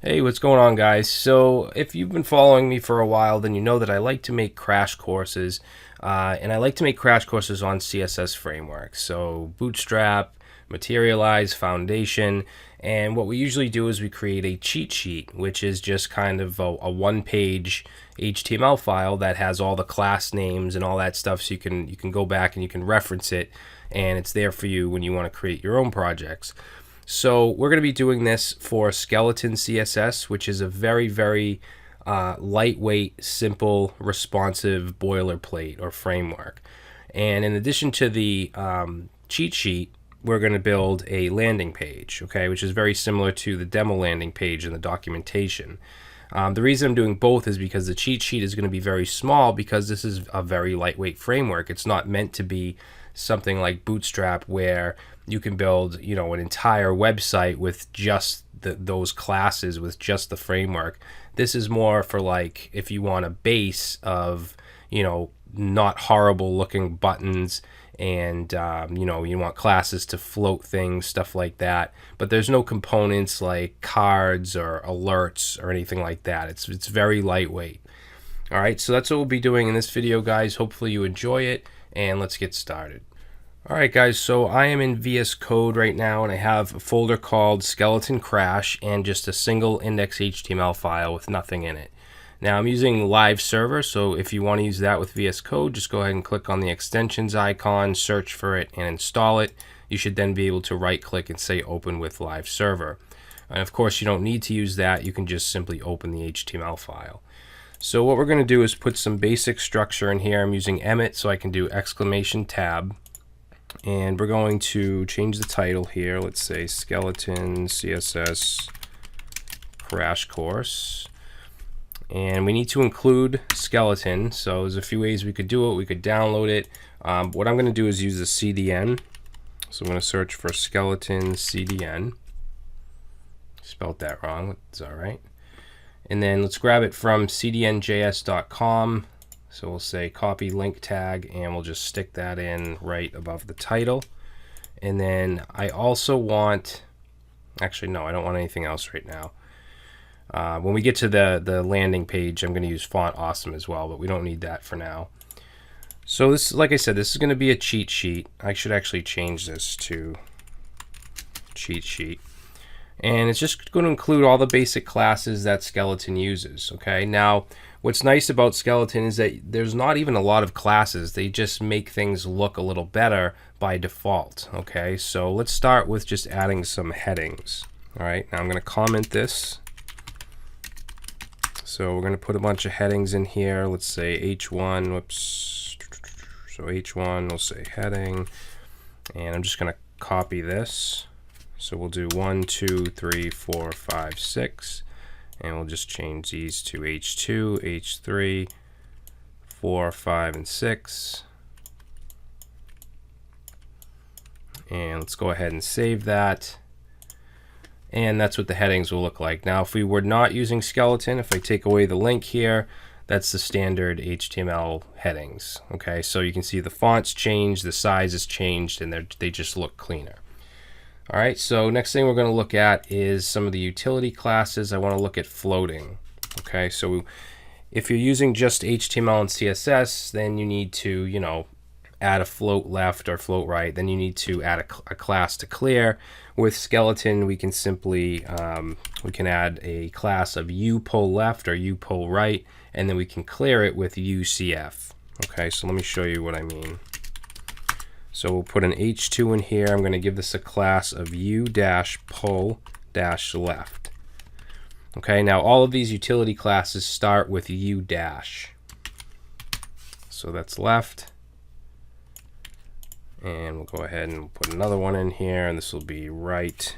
Hey, what's going on, guys? So if you've been following me for a while, then you know that I like to make crash courses, and I like to make crash courses on CSS frameworks. So Bootstrap, Materialize, Foundation, and what we usually do is we create a cheat sheet, which is just kind of a one-page HTML file that has all the class names and all that stuff, so you can go back and you can reference it, and it's there for you when you want to create your own projects. So we're going to be doing this for Skeleton CSS, which is a very lightweight, simple, responsive boilerplate or framework. And in addition to the cheat sheet, we're going to build a landing page, okay, which is very similar to the demo landing page in the documentation. The reason I'm doing both is because the cheat sheet is going to be very small because this is a very lightweight framework. It's not meant to be something like Bootstrap where you can build, an entire website with just those classes, with just the framework. This is more for like if you want a base of, not horrible looking buttons and, you want classes to float things, stuff like that. But there's no components like cards or alerts or anything like that. It's very lightweight. All right, so that's what we'll be doing in this video, guys. Hopefully you enjoy it, and let's get started. All right, guys, so I am in VS Code right now, and I have a folder called Skeleton Crash and just a single index HTML file with nothing in it. Now, I'm using Live Server, so if you want to use that with VS Code, just go ahead and click on the extensions icon, search for it, and install it. You should then be able to right-click and say Open with Live Server. And of course, you don't need to use that. You can just simply open the HTML file. So what we're going to do is put some basic structure in here. I'm using Emmet, so I can do exclamation tab. And we're going to change the title here. Let's say Skeleton CSS Crash Course. And we need to include skeleton. So there's a few ways we could do it. We could download it. What I'm going to do is use the CDN. So I'm going to search for Skeleton CDN. Spelled that wrong. It's all right. And then let's grab it from cdnjs.com. So we'll say copy link tag, and we'll just stick that in right above the title. And then I also want, actually no, I don't want anything else right now. When we get to the landing page, I'm going to use Font Awesome as well, but we don't need that for now. So this, like I said, this is going to be a cheat sheet. I should actually change this to cheat sheet. And it's just going to include all the basic classes that Skeleton uses. Okay, now what's nice about Skeleton is that there's not even a lot of classes. They just make things look a little better by default. Okay, so let's start with just adding some headings. All right, now I'm going to comment this. So we're going to put a bunch of headings in here. Let's say H1, whoops. So H1, we'll say heading. And I'm just going to copy this. So we'll do 1, 2, 3, 4, 5, 6. And we'll just change these to H2, H3, 4, 5, and 6. And let's go ahead and save that. And that's what the headings will look like. Now, if we were not using Skeleton, if I take away the link here, that's the standard HTML headings. Okay, so you can see the font's changed, the size is changed, and they just look cleaner. All right, so next thing we're going to look at is some of the utility classes. I want to look at floating. Okay, so if you're using just HTML and CSS, then you need to, add a float left or float right. Then you need to add a class to clear. With Skeleton, we can simply we can add a class of uPull left or uPull right, and then we can clear it with UCF. Okay, so let me show you what I mean. So we'll put an H2 in here. I'm going to give this a class of u-pull-left. Okay, now all of these utility classes start with u-. So that's left. And we'll go ahead and put another one in here, and this will be right.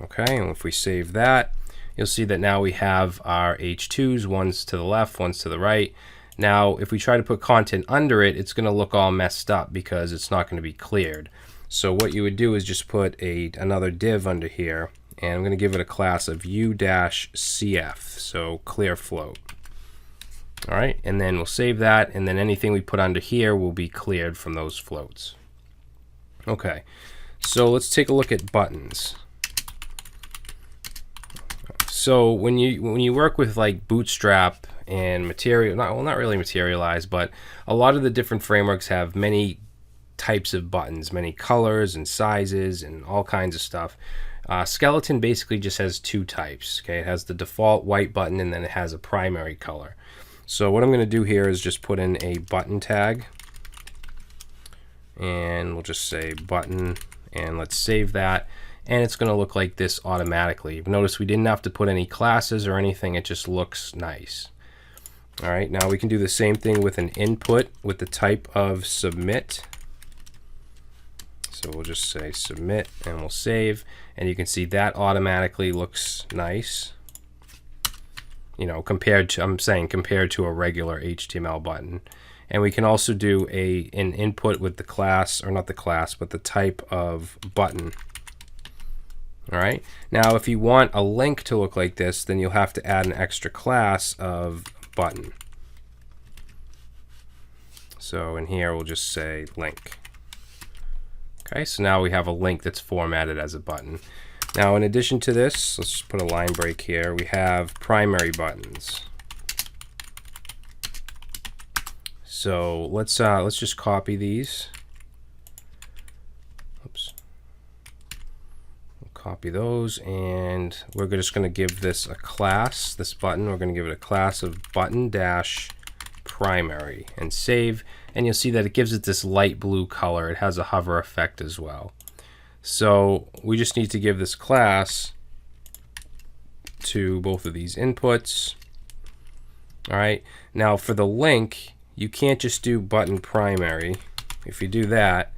Okay, and if we save that, you'll see that now we have our H2s, one's to the left, one's to the right. Now, if we try to put content under it, it's going to look all messed up because it's not going to be cleared. So what you would do is just put another div under here, and I'm going to give it a class of u-cf, so clear float. All right, and then we'll save that, and then anything we put under here will be cleared from those floats. Okay, So let's take a look at buttons. So when you work with like Bootstrap and not really Materialize, but a lot of the different frameworks have many types of buttons, many colors and sizes and all kinds of stuff. Skeleton basically just has two types. Okay, it has the default white button and then it has a primary color. So what I'm going to do here is just put in a button tag, and we'll just say button, and let's save that. And it's going to look like this automatically. Notice we didn't have to put any classes or anything. It just looks nice. All right, now we can do the same thing with an input with the type of submit. So we'll just say submit and we'll save, and you can see that automatically looks nice. You know, compared to a regular HTML button. And we can also do an input with the class, or not the class, but the type of button. All right. Now, if you want a link to look like this, then you'll have to add an extra class of button. So in here, we'll just say link. Okay, so now we have a link that's formatted as a button. Now, in addition to this, let's just put a line break here. We have primary buttons. So let's just copy these. Oops. We'll copy those, and we're just going to give this a class. This button, we're going to give it a class of button-primary, and save. And you'll see that it gives it this light blue color. It has a hover effect as well. So we just need to give this class to both of these inputs. All right. Now for the link, you can't just do button primary. If you do that,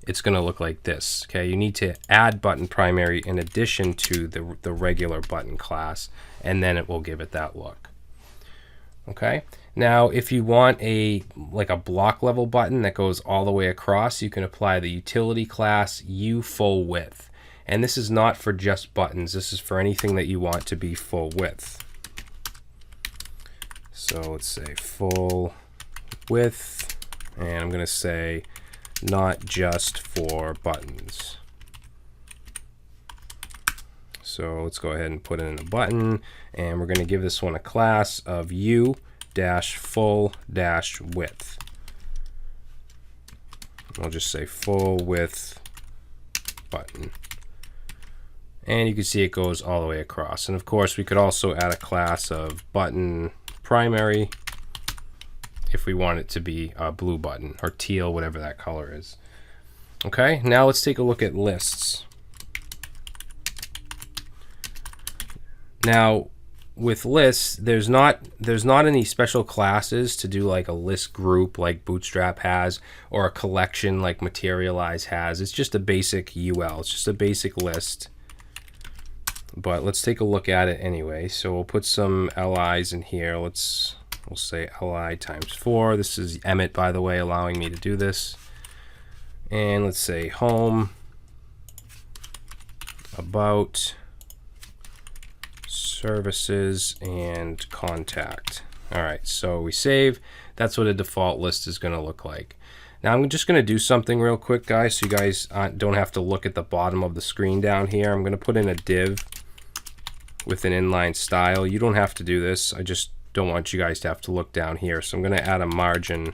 it's going to look like this. Okay. You need to add button primary in addition to the regular button class, and then it will give it that look. Okay. Now, if you want a block level button that goes all the way across, you can apply the utility class uFullWidth. And this is not for just buttons. This is for anything that you want to be full width. So let's say full width, and I'm going to say not just for buttons. So let's go ahead and put in a button, and we're going to give this one a class of u-full-width. I'll just say full width button. And you can see it goes all the way across. And of course, we could also add a class of button primary if we want it to be a blue button or teal, whatever that color is. Okay, now let's take a look at lists. Now, with lists, there's not any special classes to do like a list group like Bootstrap has, or a collection like Materialize has. It's just a basic UL. It's just a basic list. But let's take a look at it anyway. So we'll put some LIs in here. We'll say LI times 4. This is Emmett, by the way, allowing me to do this. And let's say home, about, services, and contact. All right, so we save. That's what a default list is going to look like. Now I'm just going to do something real quick, guys, so you guys don't have to look at the bottom of the screen down here. I'm going to put in a div with an inline style. You don't have to do this. I just don't want you guys to have to look down here. So I'm going to add a margin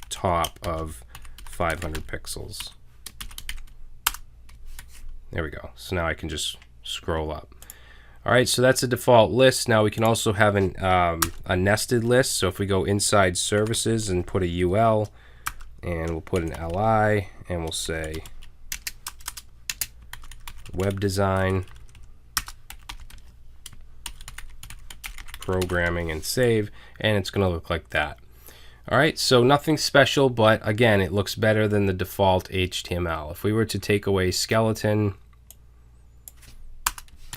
top of 500 pixels. There we go. So now I can just scroll up. All right, so that's a default list. Now we can also have a nested list. So if we go inside services and put a UL, and we'll put an LI, and we'll say web design, programming, and save, and it's going to look like that. All right, so nothing special, but again, it looks better than the default HTML. If we were to take away skeleton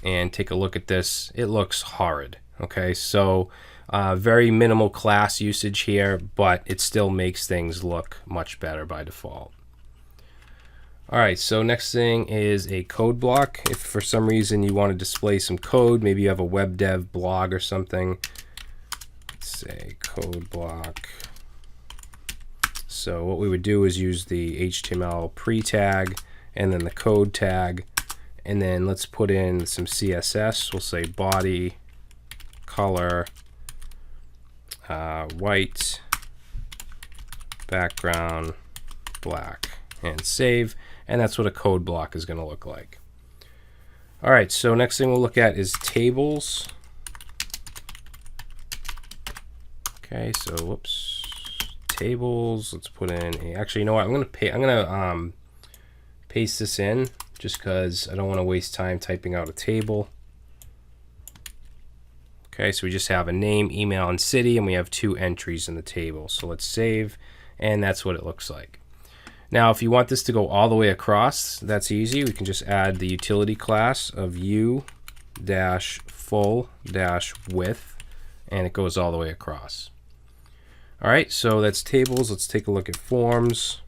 and take a look at this, it looks horrid. Okay, so very minimal class usage here, but it still makes things look much better by default. All right, so next thing is a code block. If for some reason you want to display some code, maybe you have a web dev blog or something, let's say code block. So what we would do is use the HTML pre-tag, and then the code tag, and then let's put in some CSS. We'll say body color white, background black, and save. And that's what a code block is going to look like. All right, so next thing we'll look at is tables. Okay, so whoops, tables. Let's put in a, actually, you know what? I'm gonna paste this in just because I don't want to waste time typing out a table. Okay, so we just have a name, email, and city, and we have 2 entries in the table. So let's save, and that's what it looks like. Now, if you want this to go all the way across, that's easy. We can just add the utility class of u-full-width, and it goes all the way across. All right, so that's tables. Let's take a look at forms.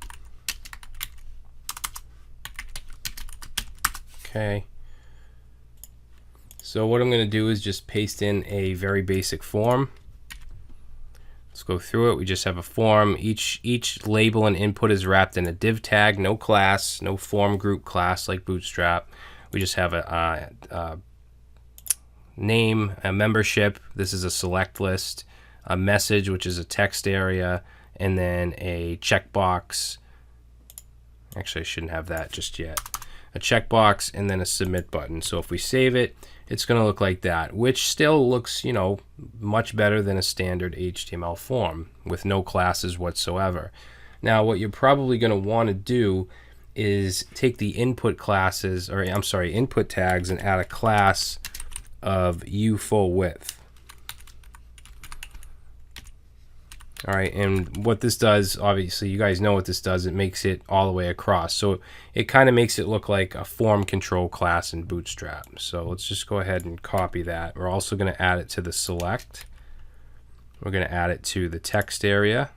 Okay. So what I'm going to do is just paste in a very basic form. Let's go through it. We just have a form. Each label and input is wrapped in a div tag, no class, no form group class like Bootstrap. We just have a name, a membership. This is a select list, a message, which is a text area, and then a checkbox. Actually, I shouldn't have that just yet. A checkbox and then a submit button. So if we save it, it's going to look like that, which still looks, you know, much better than a standard HTML form with no classes whatsoever. Now, what you're probably going to want to do is take the input classes, or I'm sorry, input tags, and add a class of u-full-width. All right, and what this does, obviously, you guys know what this does. It makes it all the way across. So it kind of makes it look like a form control class in Bootstrap. So let's just go ahead and copy that. We're also going to add it to the select. We're going to add it to the text area.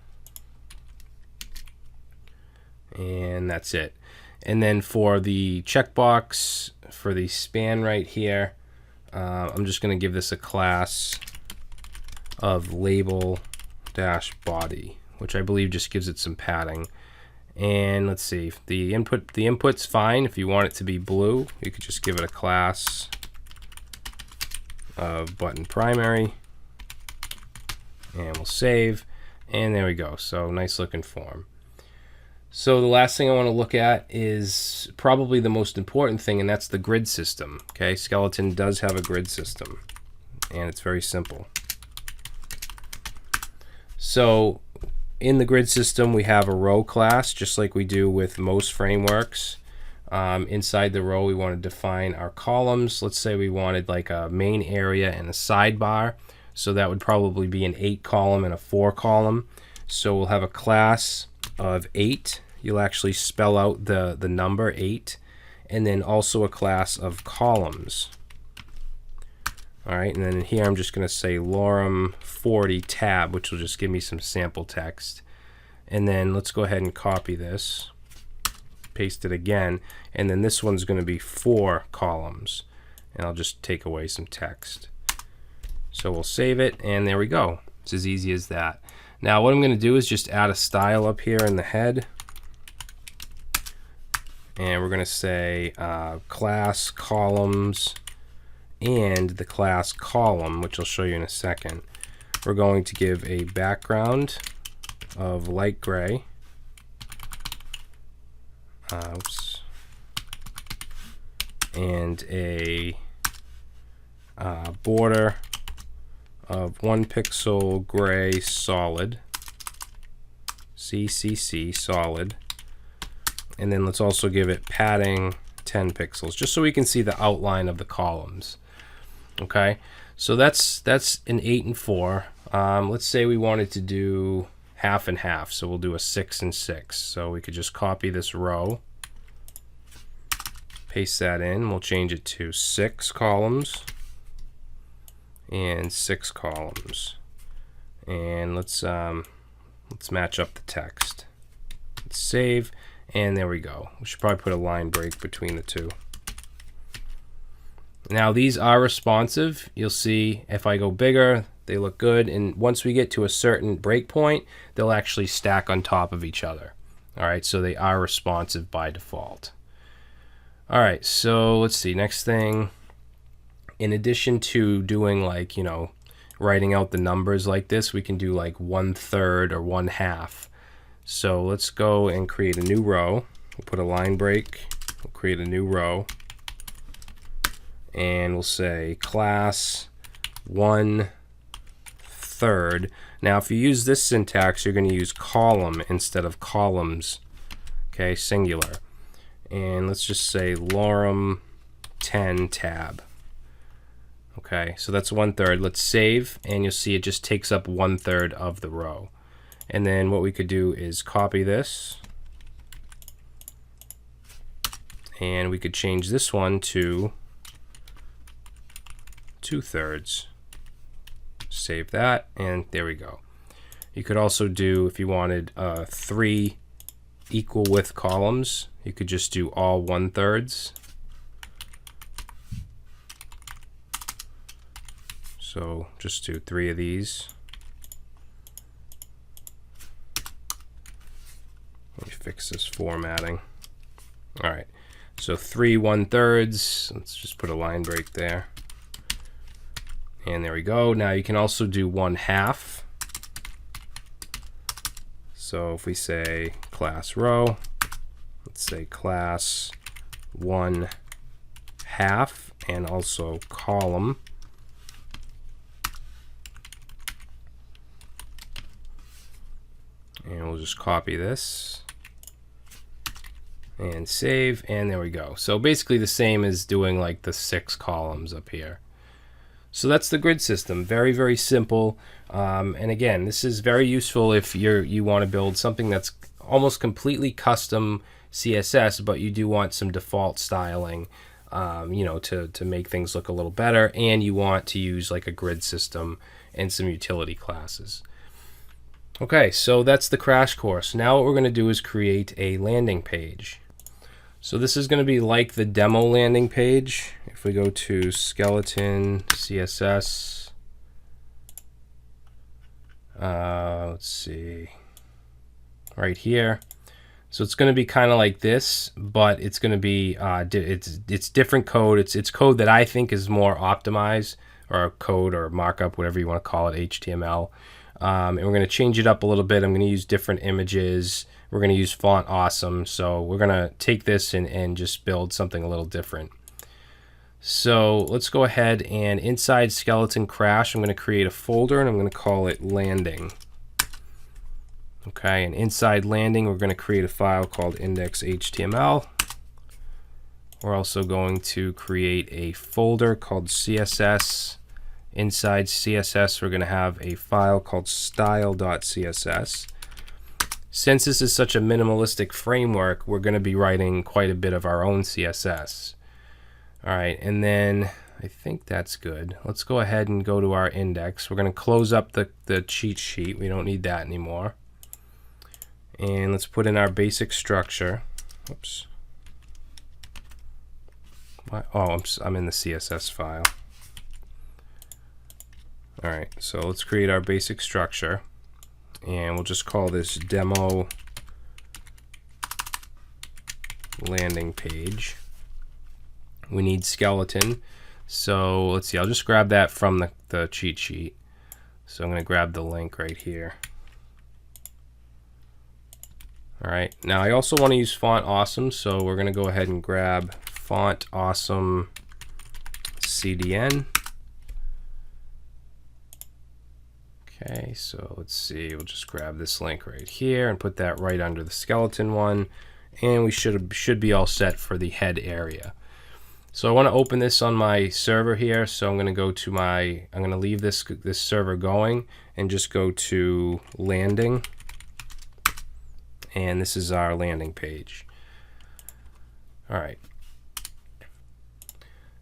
And that's it. And then for the checkbox, for the span right here, I'm just going to give this a class of label body, which I believe just gives it some padding. And let's see, the input's fine. If you want it to be blue, you could just give it a class of button primary, and we'll save, and there we go. So nice looking form. So the last thing I want to look at is probably the most important thing, and that's the grid system. Okay, Skeleton does have a grid system, and it's very simple. So in the grid system, we have a row class, just like we do with most frameworks. Inside the row, we want to define our columns. Let's say we wanted like a main area and a sidebar. So that would probably be an 8 column and a 4 column. So we'll have a class of 8. You'll actually spell out the number 8. And then also a class of columns. All right, and then here I'm just going to say lorem 40 tab, which will just give me some sample text. And then let's go ahead and copy this, paste it again, and then this one's going to be 4 columns. And I'll just take away some text. So we'll save it, and there we go. It's as easy as that. Now what I'm going to do is just add a style up here in the head. And we're going to say class columns, and the class column, which I'll show you in a second. We're going to give a background of light gray. And a border of 1 pixel gray solid, CCC solid. And then let's also give it padding 10 pixels, just so we can see the outline of the columns. Okay, so that's an 8 and 4. Let's say we wanted to do half and half, so we'll do a 6 and 6. So we could just copy this row, paste that in. We'll change it to 6 columns and 6 columns, and let's match up the text. Let's save, and there we go. We should probably put a line break between the two. Now these are responsive. You'll see if I go bigger, they look good, and once we get to a certain breakpoint, they'll actually stack on top of each other. All right, so they are responsive by default. All right, so let's see. Next thing, in addition to doing like, writing out the numbers like this, we can do like 1/3 or 1/2. So let's go and create a new row. We'll put a line break. We'll create a new row. And we'll say class 1/3. Now, if you use this syntax, you're going to use column instead of columns. Okay, singular. And let's just say lorem 10 tab. Okay, so that's 1/3. Let's save, and you'll see it just takes up 1/3 of the row. And then what we could do is copy this, and we could change this one to 2/3. Save that, and there we go. You could also do, if you wanted 3 equal width columns, you could just do all 1/3. So just do 3 of these. Let me fix this formatting. All right, so 3 1/3. Let's just put a line break there. And there we go. Now you can also do 1/2. So if we say class row, let's say class 1/2, and also column. And we'll just copy this and save, and there we go. So basically the same as doing like the 6 columns up here. So that's the grid system. Very, very simple. And again, this is very useful if you want to build something that's almost completely custom CSS, but you do want some default styling, to make things look a little better, and you want to use like a grid system and some utility classes. Okay, so that's the crash course. Now what we're going to do is create a landing page. So this is going to be like the demo landing page. If we go to Skeleton CSS, let's see, right here. So it's going to be kind of like this, but it's going to be it's different code. It's code that I think is more optimized, or code or markup, whatever you want to call it, HTML. And we're going to change it up a little bit. I'm going to use different images. We're going to use font awesome. So we're going to take this and just build something a little different. So let's go ahead, and inside Skeleton Crash, I'm going to create a folder, and I'm going to call it landing. Okay, and inside landing, we're going to create a file called index.html. We're also going to create a folder called CSS. Inside CSS, we're going to have a file called style.css. Since this is such a minimalistic framework, we're going to be writing quite a bit of our own CSS. All right, and then I think that's good. Let's go ahead and go to our index. We're going to close up the cheat sheet. We don't need that anymore. And let's put in our basic structure. Oops. Oh, I'm in the CSS file. All right, so let's create our basic structure, and we'll just call this demo landing page. We need skeleton, so let's see, I'll just grab that from the cheat sheet. So I'm going to grab the link right here. All right, now I also want to use font awesome, so we're going to go ahead and grab font awesome CDN. Okay, so let's see, we'll just grab this link right here and put that right under the skeleton one, and we should be all set for the head area. So I want to open this on my server here, so I'm going to go to I'm going to leave this server going and just go to landing, and this is our landing page. All right.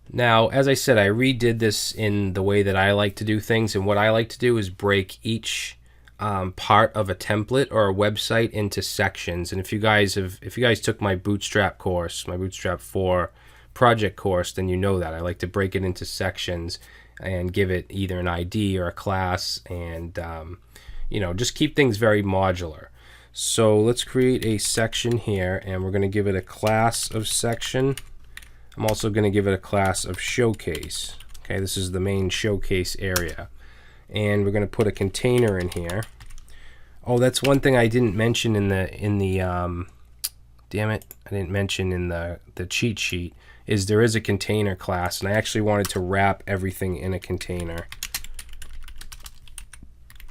Now, as I said, I redid this in the way that I like to do things, and what I like to do is break each part of a template or a website into sections. And if you guys took my Bootstrap course, my Bootstrap 4 project course, then you know that I like to break it into sections and give it either an ID or a class, and just keep things very modular. So let's create a section here, and we're going to give it a class of section. I'm also going to give it a class of showcase. Okay, this is the main showcase area. And we're going to put a container in here. Oh, that's one thing I didn't mention in the damn it, I didn't mention in the cheat sheet, is there is a container class, and I actually wanted to wrap everything in a container.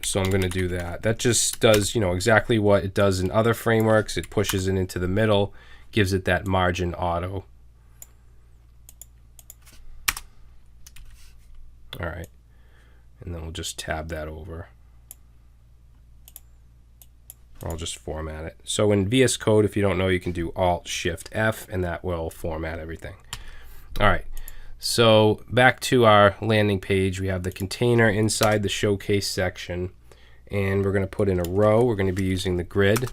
So I'm going to do that. That just does, you know, exactly what it does in other frameworks. It pushes it into the middle, gives it that margin auto. All right, and then we'll just tab that over. I'll just format it. So in VS Code, if you don't know, you can do Alt-Shift-F, and that will format everything. All right, so back to our landing page. We have the container inside the showcase section, and we're going to put in a row. We're going to be using the grid.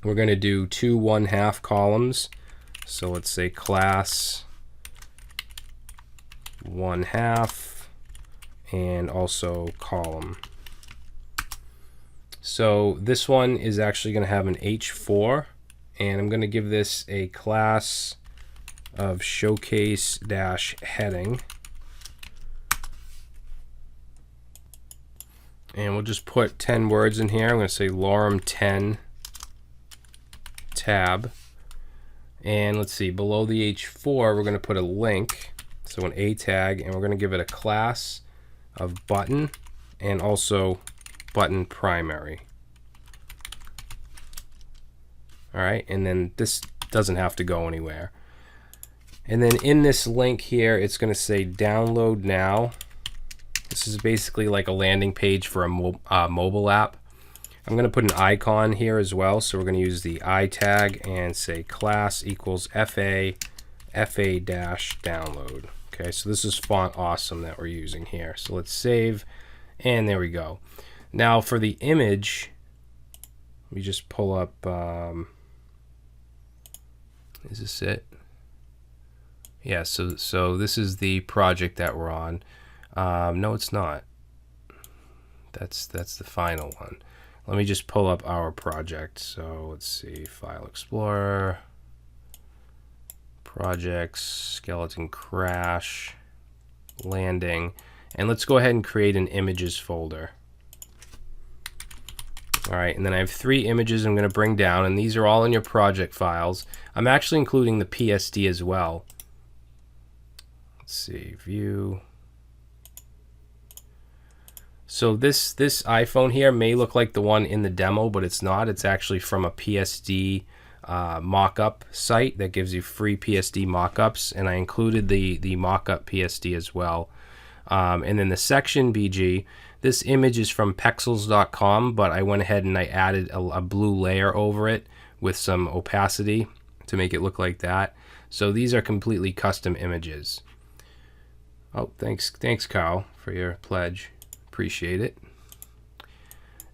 We're going to do 2 1/2 columns. So let's say class 1/2 and also column. So this one is actually going to have an H4, and I'm going to give this a class of showcase-heading. And we'll just put 10 words in here. I'm going to say lorem 10 tab. And let's see, below the H4, we're going to put a link, so an A tag, and we're going to give it a class of button and also button primary. All right, and then this doesn't have to go anywhere. And then in this link here, it's going to say download now. This is basically like a landing page for a mobile app. I'm going to put an icon here as well, so we're going to use the I tag and say class equals fa-download. Okay, so this is font awesome that we're using here. So let's save, and there we go. Now for the image, we just pull up, is this it? Yeah, so this is the project that we're on. No, it's not. That's the final one. Let me just pull up our project. So let's see, File Explorer, Projects, Skeleton Crash, Landing, and let's go ahead and create an images folder. All right, and then I have 3 images I'm going to bring down, and these are all in your project files. I'm actually including the PSD as well. Let's see, view. So this iPhone here may look like the one in the demo, but it's not. It's actually from a PSD mockup site that gives you free PSD mockups, and I included the mockup PSD as well. And then the section BG, this image is from pexels.com, but I went ahead and I added a blue layer over it with some opacity to make it look like that. So these are completely custom images. Oh, thanks Kyle, for your pledge. Appreciate it.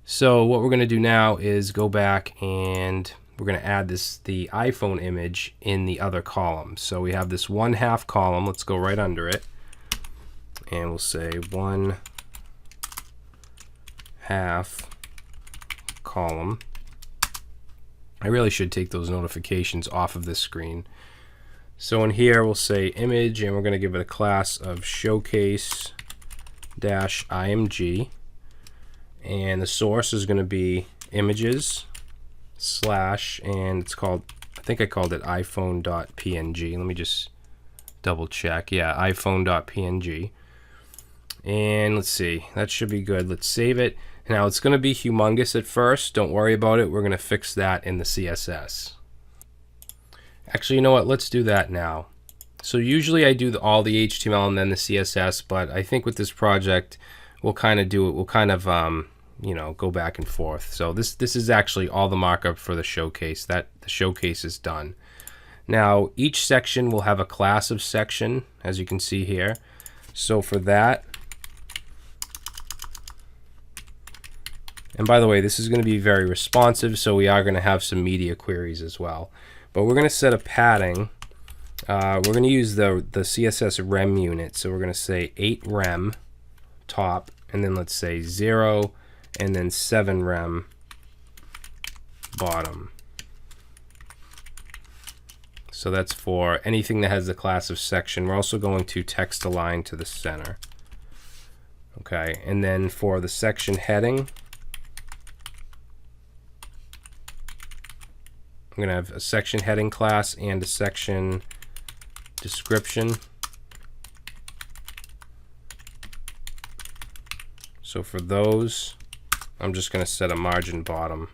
So what we're going to do now is go back and we're going to add the iPhone image in the other column. So we have this 1/2 column. Let's go right under it. And we'll say 1/2 column. I really should take those notifications off of this screen. So in here we'll say image, and we're going to give it a class of showcase-img, and the source is going to be images / and it's called, I think I called it iphone.png. Let me just double check. Yeah, iphone.png. And let's see, that should be good. Let's save it. Now it's going to be humongous at first. Don't worry about it. We're going to fix that in the CSS. Actually, you know what? Let's do that now. So usually I do all the HTML and then the CSS, but I think with this project, we'll kind of do it. We'll kind of, you know, go back and forth. So this is actually all the markup for the showcase. The showcase is done. Now each section will have a class of section, as you can see here. So for that, and by the way, this is going to be very responsive, so we are going to have some media queries as well. But we're going to set a padding. We're going to use the CSS rem unit. So we're going to say 8 rem top, and then let's say 0, and then 7 rem bottom. So that's for anything that has the class of section. We're also going to text align to the center. Okay, and then for the section heading, I'm going to have a section heading class and a section description. So for those, I'm just going to set a margin bottom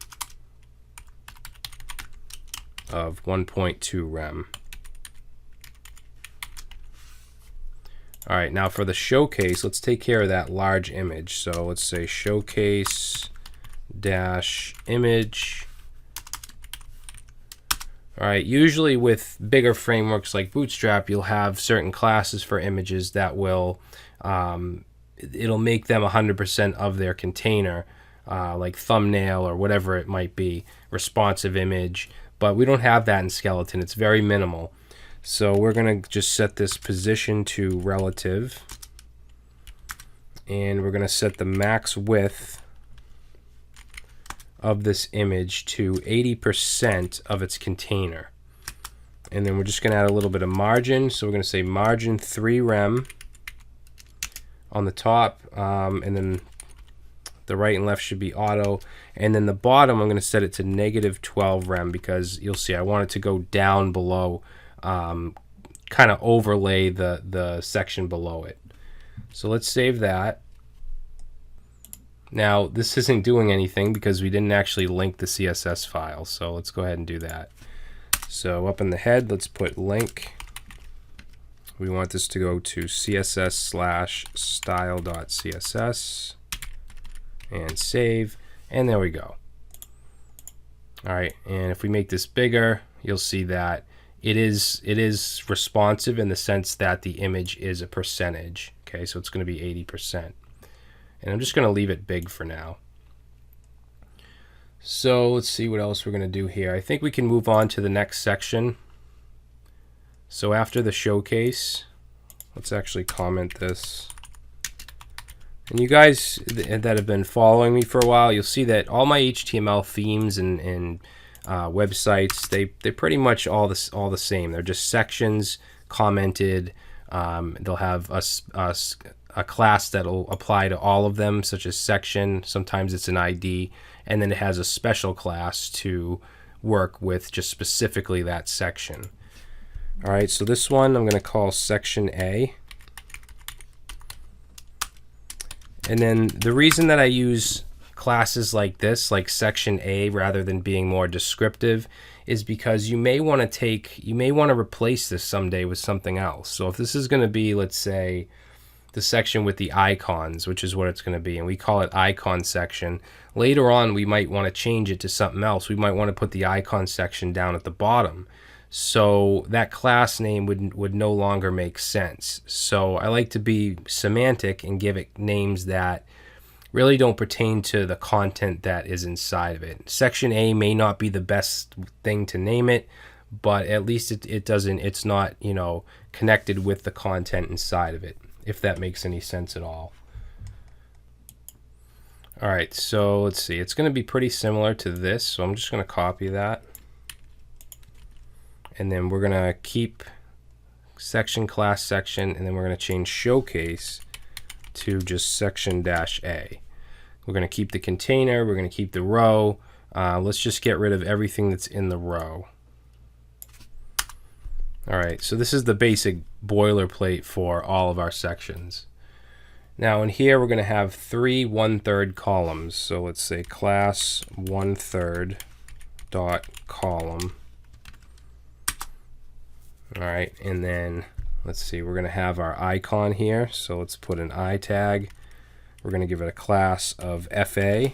of 1.2 rem. All right, now for the showcase, let's take care of that large image. So let's say showcase dash image. All right, usually with bigger frameworks like Bootstrap, you'll have certain classes for images that will, it'll make them 100% of their container, like thumbnail or whatever it might be, responsive image. But we don't have that in Skeleton. It's very minimal. So we're going to just set this position to relative. And we're going to set the max width of this image to 80% of its container. And then we're just going to add a little bit of margin. So we're going to say margin 3 rem on the top, and then the right and left should be auto. And then the bottom, I'm going to set it to -12 rem because you'll see I want it to go down below, kind of overlay the section below it. So let's save that. Now, this isn't doing anything because we didn't actually link the CSS file. So let's go ahead and do that. So up in the head, let's put link. We want this to go to css/style.css and save. And there we go. All right, and if we make this bigger, you'll see that it is responsive in the sense that the image is a percentage. Okay, so it's going to be 80%. And I'm just going to leave it big for now. So let's see what else we're going to do here. I think we can move on to the next section. So after the showcase, let's actually comment this. And you guys that have been following me for a while, you'll see that all my HTML themes and websites, they're pretty much all the same. They're just sections commented. They'll have a class that'll apply to all of them, such as section. Sometimes it's an ID, and then it has a special class to work with just specifically that section. All right, so this one I'm going to call section A. And then the reason that I use classes like this, like section A, rather than being more descriptive, is because you may want to replace this someday with something else. So if this is going to be, let's say, the section with the icons, which is what it's going to be, and we call it icon section, later on we might want to change it to something else. We might want to put the icon section down at the bottom. So that class name would no longer make sense. So I like to be semantic and give it names that really don't pertain to the content that is inside of it. Section A may not be the best thing to name it, but at least it's not, connected with the content inside of it, if that makes any sense at all. All right, so let's see. It's going to be pretty similar to this, so I'm just going to copy that. And then we're going to keep section class section, and then we're going to change showcase to just section-A. We're going to keep the container. We're going to keep the row. Let's just get rid of everything that's in the row. All right, so this is the basic boilerplate for all of our sections. Now in here, we're going to have 3 1/3 columns. So let's say class 1/3 dot column. All right, and then let's see, we're going to have our icon here. So let's put an I tag. We're going to give it a class of FA,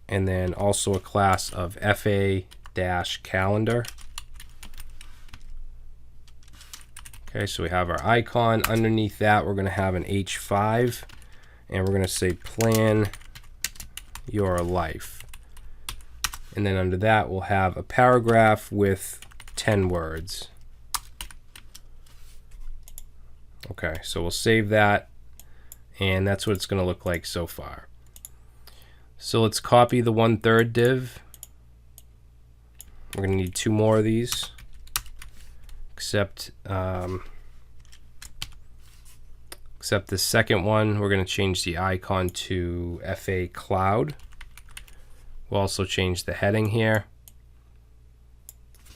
and then also a class of FA-calendar. Okay, so we have our icon. Underneath that, we're going to have an H5, and we're going to say plan your life. And then under that, we'll have a paragraph with 10 words. Okay, so we'll save that, and that's what it's going to look like so far. So let's copy the 1/3 div. We're going to need 2 more of these. except the second one, we're going to change the icon to FA Cloud. We'll also change the heading here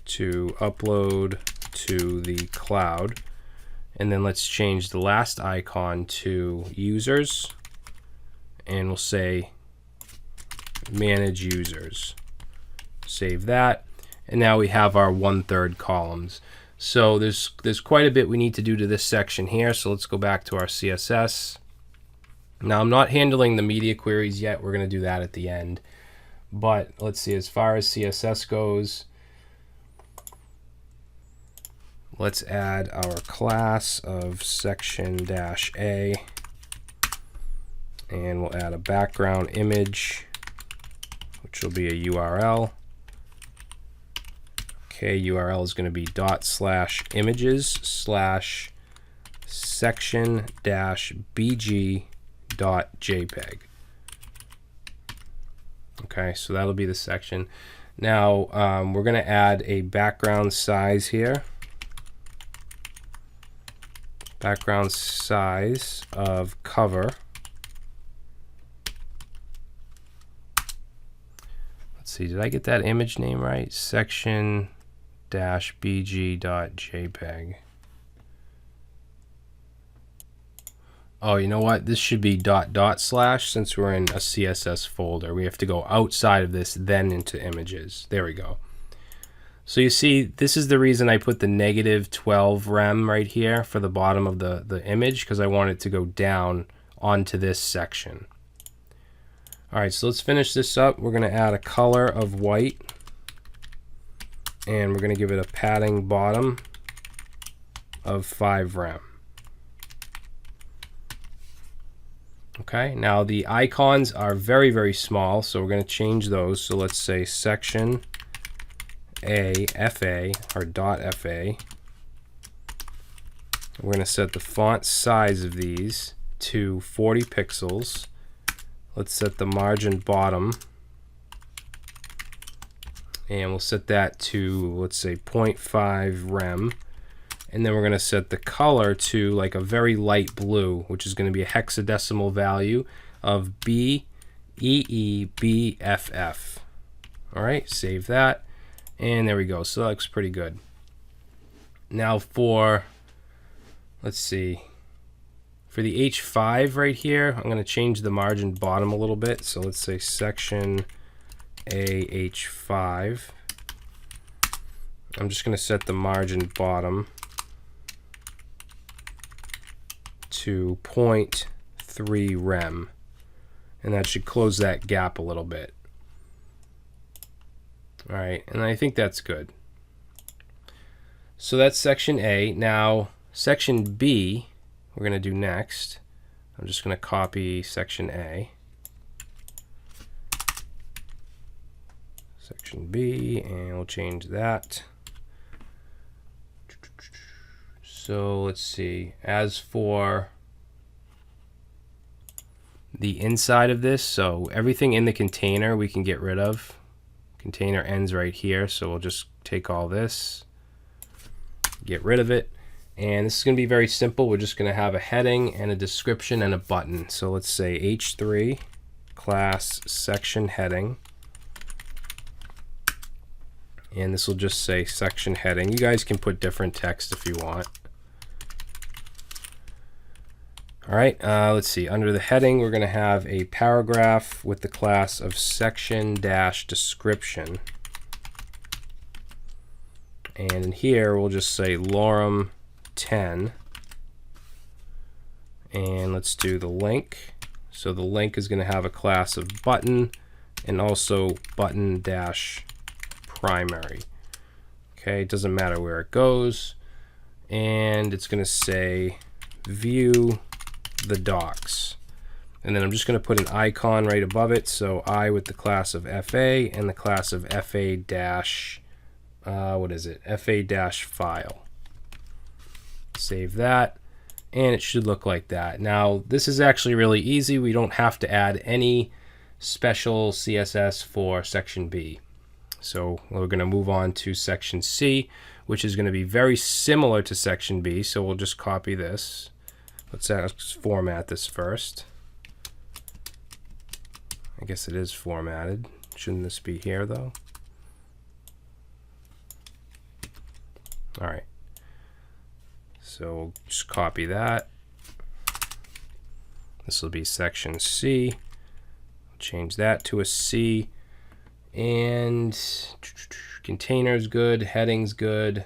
to upload to the cloud. And then let's change the last icon to users. And we'll say manage users. Save that. And now we have our 1/3 columns. So there's quite a bit we need to do to this section here. So let's go back to our CSS. Now I'm not handling the media queries yet. We're going to do that at the end. But let's see, as far as CSS goes, let's add our class of section-A, and we'll add a background image, which will be a URL. Okay, URL is going to be ./images/section-bg.jpg. Okay, so that'll be the section. Now we're going to add a background size here. Background size of cover. Let's see, did I get that image name right? Section-bg.jpg. Oh, you know what? This should be .. since we're in a CSS folder. We have to go outside of this, then into images. There we go. So you see, this is the reason I put the -12 rem right here for the bottom of the image, because I want it to go down onto this section. All right, so let's finish this up. We're going to add a color of white, and we're going to give it a padding bottom of 5 rem. Okay, now the icons are very, very small, so we're going to change those. So let's say section A FA or .fa. We're going to set the font size of these to 40 pixels. Let's set the margin bottom, and we'll set that to, let's say, 0.5 rem. And then we're going to set the color to like a very light blue, which is going to be a hexadecimal value of BEEBFF. All right, save that. And there we go. So that looks pretty good. Now for, let's see, for the H5 right here, I'm going to change the margin bottom a little bit. So let's say section AH5. I'm just going to set the margin bottom to 0.3 rem, and that should close that gap a little bit. All right, and I think that's good. So that's section A. Now section B, we're going to do next. I'm just going to copy section A, section B, and we'll change that. So let's see, as for the inside of this, so everything in the container we can get rid of. Container ends right here, so we'll just take all this, get rid of it, and this is going to be very simple. We're just going to have a heading and a description and a button. So let's say H3 class section heading, and this will just say section heading. You guys can put different text if you want. All right, let's see. Under the heading, we're going to have a paragraph with the class of section-description. And in here, we'll just say lorem 10. And let's do the link. So the link is going to have a class of button and also button-primary. Okay, it doesn't matter where it goes. And it's going to say view the docs, and then I'm just going to put an icon right above it, so I with the class of FA and the class of FA dash FA dash file. Save that, and it should look like that. Now this is actually really easy. We don't have to add any special CSS for section B. So we're going to move on to section C, which is going to be very similar to section B. So we'll just copy this. Let's format this first. I guess it is formatted. Shouldn't this be here though? All right. So we'll just copy that. This will be section C. Change that to a C. And container's good, heading's good,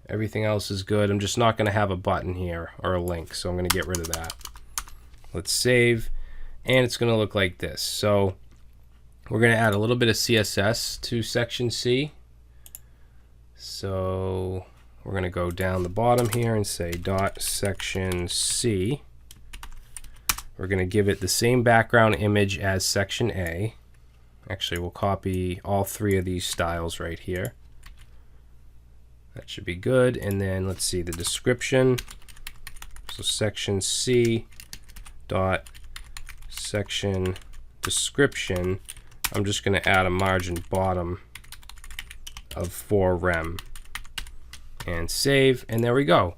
everything else is good. I'm just not going to have a button here or a link, so I'm going to get rid of that. Let's save, and it's going to look like this. So we're going to add a little bit of CSS to section C. So we're going to go down the bottom here and say dot section C. We're going to give it the same background image as section A. Actually, we'll copy all three of these styles right here. That should be good. And then let's see the description. So section C dot section description. I'm just going to add a margin bottom of 4 rem and save. And there we go.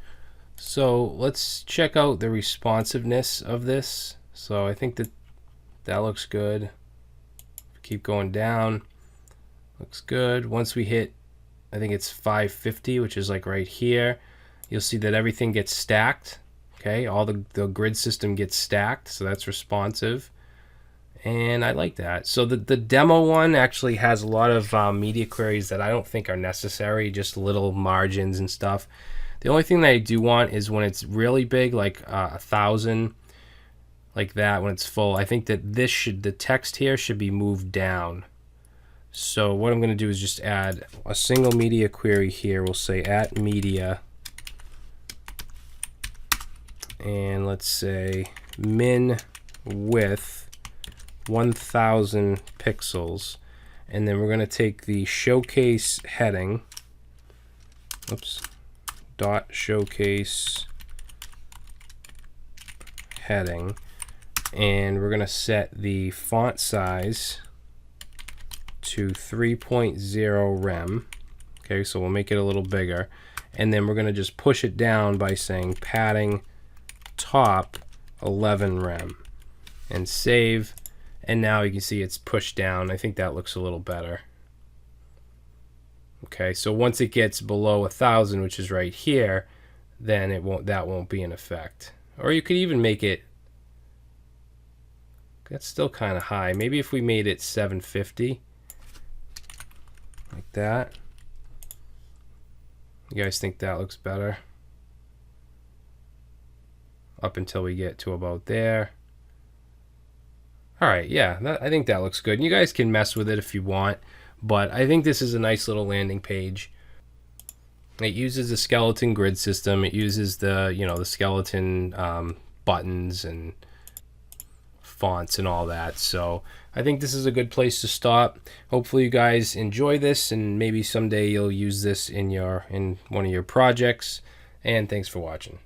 So let's check out the responsiveness of this. So I think that looks good. Keep going down. Looks good. Once we hit, I think it's 550, which is like right here, you'll see that everything gets stacked. Okay, all the grid system gets stacked, so that's responsive. And I like that. So the demo one actually has a lot of media queries that I don't think are necessary, just little margins and stuff. The only thing that I do want is when it's really big, like 1,000, like that, when it's full, I think that the text here should be moved down. So what I'm going to do is just add a single media query here. We'll say at media, and let's say min width 1,000 pixels, and then we're going to take the showcase heading, dot showcase heading, and we're going to set the font size to 3.0 rem. Okay, so we'll make it a little bigger, and then we're going to just push it down by saying padding top 11 rem and save. And now you can see it's pushed down. I think that looks a little better. Okay, so once it gets below 1,000, which is right here, then that won't be in effect. Or you could even make it, that's still kind of high. Maybe if we made it 750, like that. You guys think that looks better? Up until we get to about there. All right, yeah, I think that looks good. And you guys can mess with it if you want, but I think this is a nice little landing page. It uses the skeleton grid system. It uses the the skeleton buttons and fonts and all that. So I think this is a good place to stop. Hopefully you guys enjoy this, and maybe someday you'll use this in one of your projects. And thanks for watching.